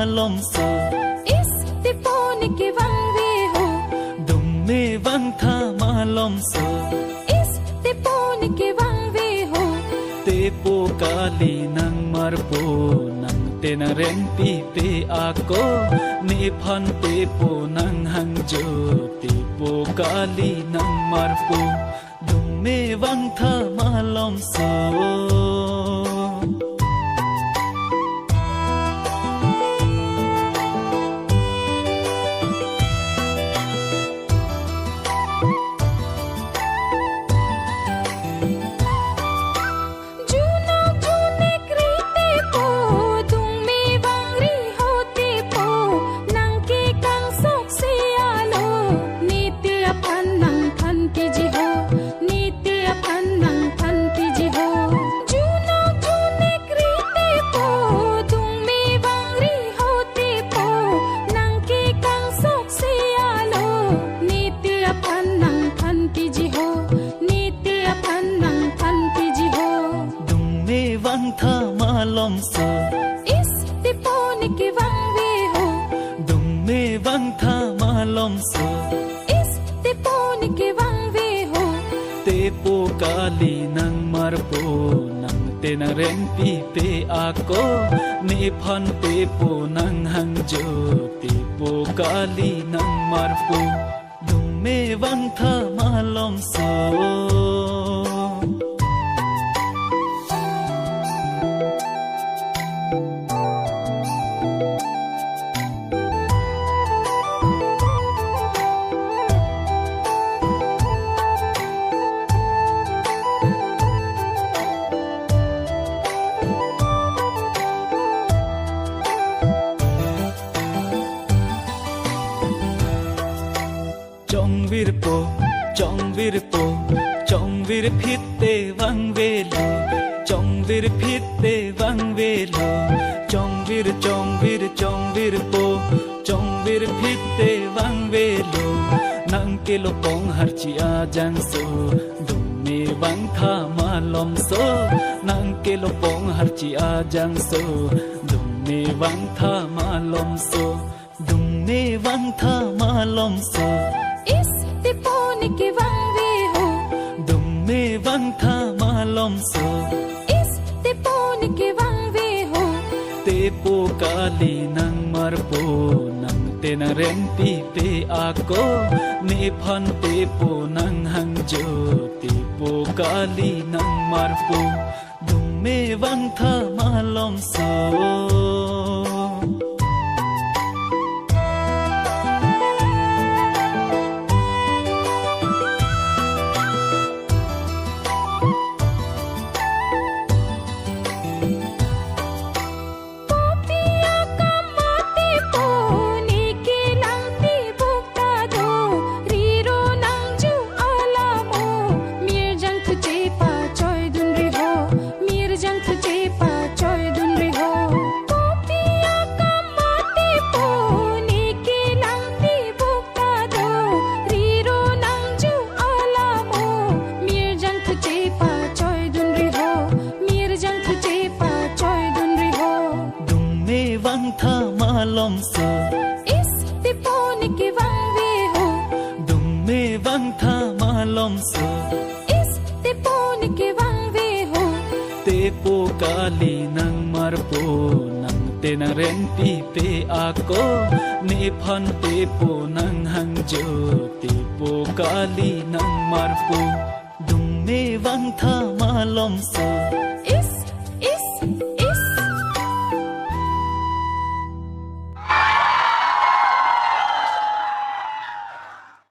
malom so is te pon ke wang ve ho dum me wang tha malom so is te pon ke wang ve ho te po kali nang marpo nang tena ren pi pe ako ni phan te po nang hang jo te po kali nang marpo dum me wang tha malom so tha malom so is te pon ke wang ve ho dum me wang tha malom so is te pon ke wang ve ho te po kali nang marpo nang tena ren pi pe ako ni phan te po nang hang jo te po kali nang marpo dum me wang tha malom so chong vir phit te wang ve lo chong vir phit te wang ve lo chong vir po chong vir phit te wang ve lo nang ke lo pong har chi a jang so dum me wang tha malom so nang ke lo pong har chi a jang so dum me wang tha malom so dum me wang tha malom so is te pon ke wang ve ho dum me wang tha malom so is te pon ke wang ve ho te po kali nang marpo nang tena ren pi pe ako ni phan te po nang hang jo te po kali nang marpo dum me wang tha malom so tha malom so is te pon ke wang ve ho dum me wang tha malom so is te pon ke wang ve ho te po kali nang marpo nang tena ren pi pe ako ni phan te po nang hang jo te po kali nang marpo dum me wang tha malom so